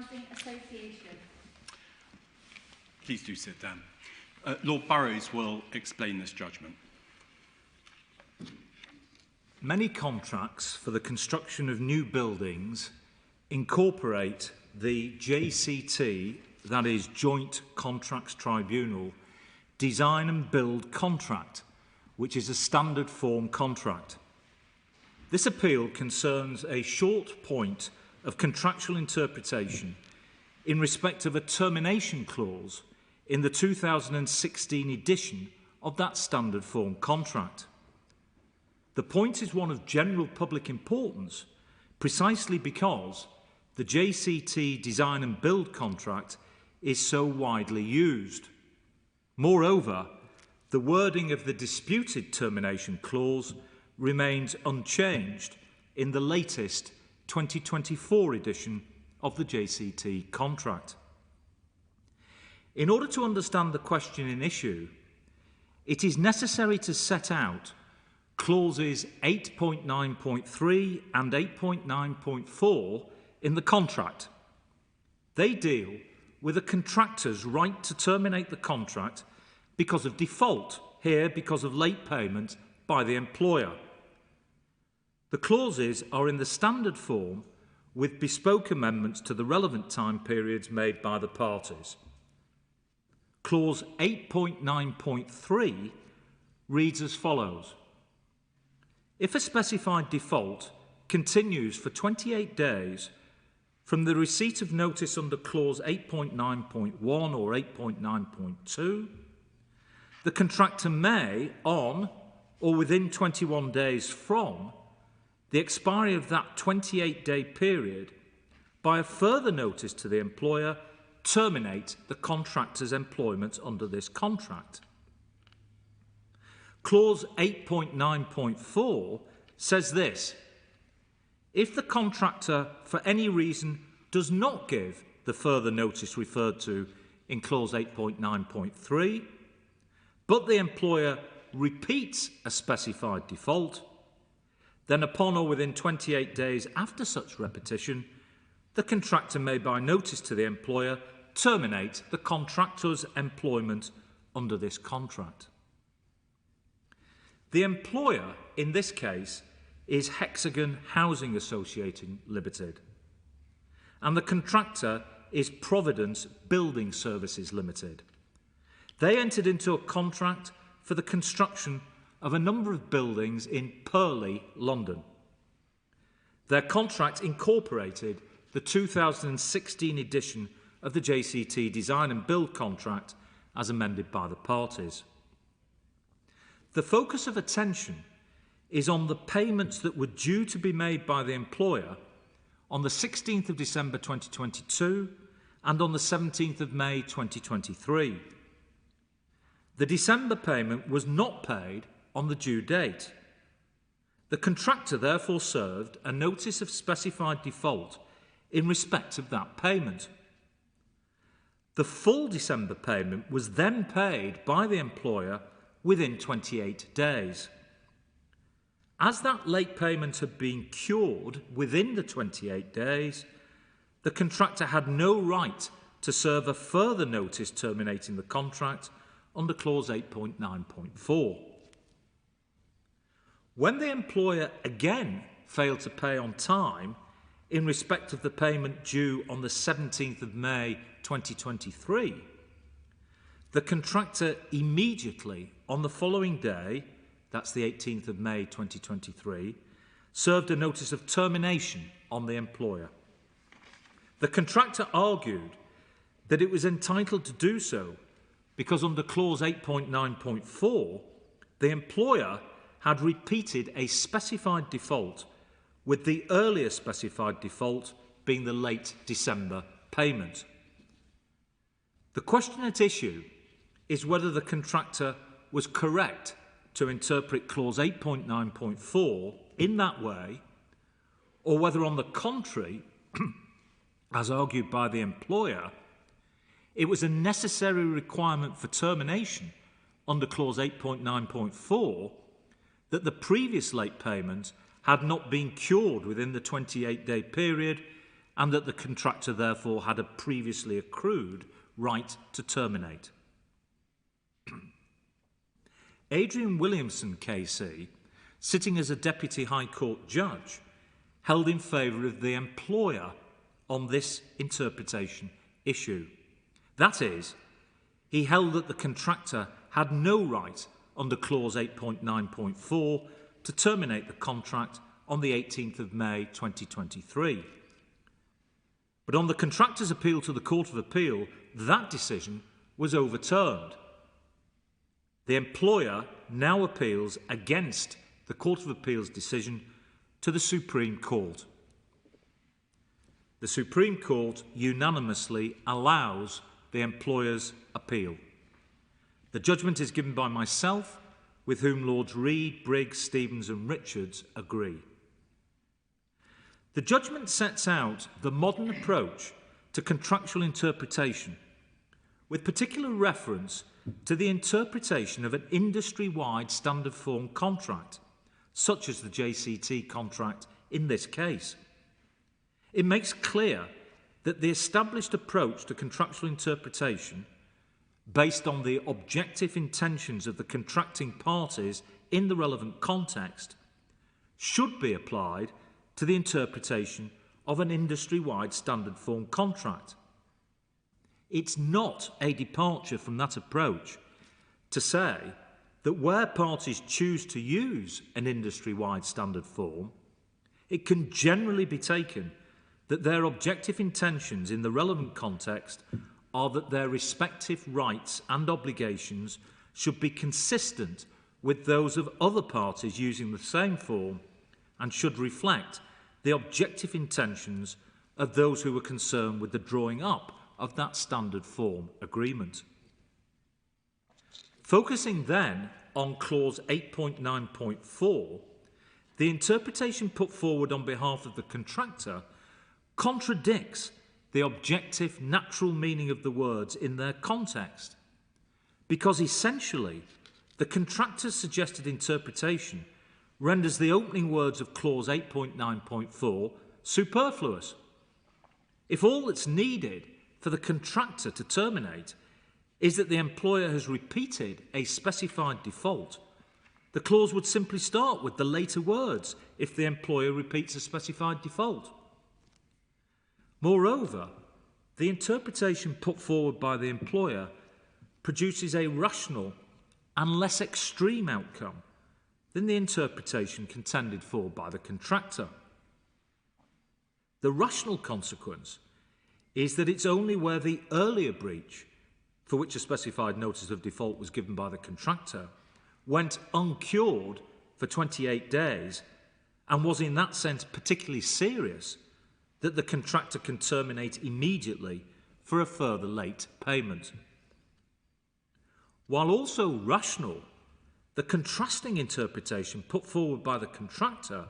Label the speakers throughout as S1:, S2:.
S1: Housing Association.
S2: Please do sit down. Lord Burrows will explain this judgment.
S3: Many contracts for the construction of new buildings incorporate the JCT, that is Joint Contracts Tribunal, design and build contract, which is a standard form contract. This appeal concerns a short point of contractual interpretation in respect of a termination clause in the 2016 edition of that standard form contract. The point is one of general public importance precisely because the JCT design and build contract is so widely used. Moreover, the wording of the disputed termination clause remains unchanged in the latest 2024 edition of the JCT contract. In order to understand the question in issue, it is necessary to set out clauses 8.9.3 and 8.9.4 in the contract. They deal with a contractor's right to terminate the contract because of default, here because of late payment by the employer. The clauses are in the standard form with bespoke amendments to the relevant time periods made by the parties. Clause 8.9.3 reads as follows. If a specified default continues for 28 days from the receipt of notice under clause 8.9.1 or 8.9.2, the contractor may, on or within 21 days from the expiry of that 28-day period, by a further notice to the employer, terminate the contractor's employment under this contract. Clause 8.9.4 says this: if the contractor, for any reason, does not give the further notice referred to in clause 8.9.3, but the employer repeats a specified default, then upon or within 28 days after such repetition, the contractor may, by notice to the employer, terminate the contractor's employment under this contract. The employer, in this case, is Hexagon Housing Association Limited, and the contractor is Providence Building Services Limited. They entered into a contract for the construction of a number of buildings in Purley, London. Their contract incorporated the 2016 edition of the JCT Design and Build contract as amended by the parties. The focus of attention is on the payments that were due to be made by the employer on the 16th of December 2022 and on the 17th of May 2023. The December payment was not paid on the due date. The contractor therefore served a notice of specified default in respect of that payment. The full December payment was then paid by the employer within 28 days. As that late payment had been cured within the 28 days, the contractor had no right to serve a further notice terminating the contract under clause 8.9.4. When the employer again failed to pay on time in respect of the payment due on the 17th of May 2023, the contractor immediately on the following day, that's the 18th of May 2023, served a notice of termination on the employer. The contractor argued that it was entitled to do so because under clause 8.9.4, the employer had repeated a specified default, with the earlier specified default being the late December payment. The question at issue is whether the contractor was correct to interpret clause 8.9.4 in that way, or whether, on the contrary, as argued by the employer, it was a necessary requirement for termination under clause 8.9.4 that the previous late payment had not been cured within the 28-day period and that the contractor therefore had a previously accrued right to terminate. Adrian Williamson KC, sitting as a Deputy High Court judge, held in favour of the employer on this interpretation issue. That is, he held that the contractor had no right under clause 8.9.4 to terminate the contract on the 18th of May 2023. But on the contractor's appeal to the Court of Appeal, that decision was overturned. The employer now appeals against the Court of Appeal's decision to the Supreme Court. The Supreme Court unanimously allows the employer's appeal. The judgment is given by myself, with whom Lords Reid, Briggs, Stevens and Richards agree. The judgment sets out the modern approach to contractual interpretation, with particular reference to the interpretation of an industry-wide standard form contract, such as the JCT contract in this case. It makes clear that the established approach to contractual interpretation, based on the objective intentions of the contracting parties in the relevant context, should be applied to the interpretation of an industry-wide standard form contract. It's not a departure from that approach to say that where parties choose to use an industry-wide standard form, it can generally be taken that their objective intentions in the relevant context are that their respective rights and obligations should be consistent with those of other parties using the same form and should reflect the objective intentions of those who were concerned with the drawing up of that standard form agreement. Focusing then on clause 8.9.4, the interpretation put forward on behalf of the contractor contradicts the objective natural meaning of the words in their context, because essentially the contractor's suggested interpretation renders the opening words of clause 8.9.4 superfluous. If all that's needed for the contractor to terminate is that the employer has repeated a specified default, the clause would simply start with the later words if the employer repeats a specified default. Moreover, the interpretation put forward by the employer produces a rational and less extreme outcome than the interpretation contended for by the contractor. The rational consequence is that it's only where the earlier breach, for which a specified notice of default was given by the contractor, went uncured for 28 days and was in that sense particularly serious, that the contractor can terminate immediately for a further late payment. While also rational, the contrasting interpretation put forward by the contractor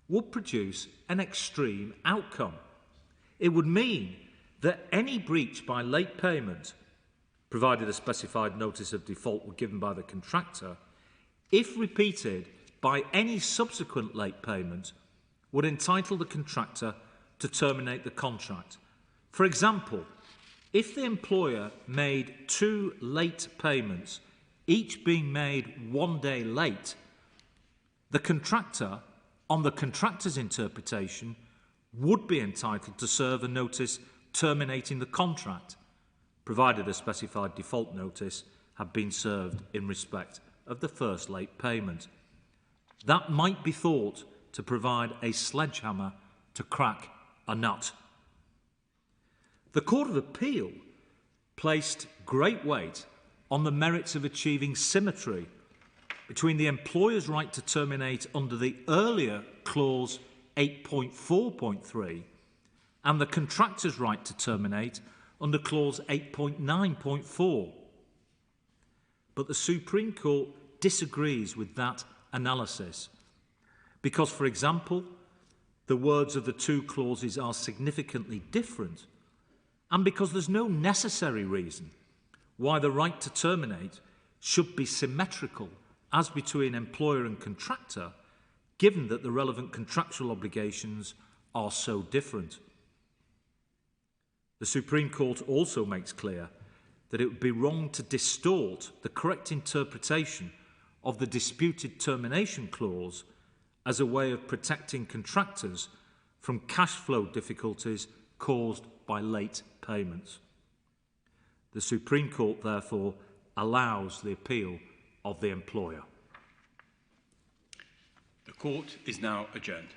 S3: would produce an extreme outcome. It would mean that any breach by late payment, provided a specified notice of default were given by the contractor, if repeated by any subsequent late payment, would entitle the contractor to terminate the contract. For example, if the employer made 2 late payments, each being made 1 day late, the contractor, on the contractor's interpretation, would be entitled to serve a notice terminating the contract, provided a specified default notice had been served in respect of the first late payment. That might be thought to provide a sledgehammer to crack a nut. The Court of Appeal placed great weight on the merits of achieving symmetry between the employer's right to terminate under the earlier clause 8.4.3 and the contractor's right to terminate under clause 8.9.4. But the Supreme Court disagrees with that analysis because, for example, the words of the two clauses are significantly different, and because there's no necessary reason why the right to terminate should be symmetrical as between employer and contractor, given that the relevant contractual obligations are so different. The Supreme Court also makes clear that it would be wrong to distort the correct interpretation of the disputed termination clause as a way of protecting contractors from cash flow difficulties caused by late payments. The Supreme Court, therefore, allows the appeal of the employer.
S2: The court is now adjourned.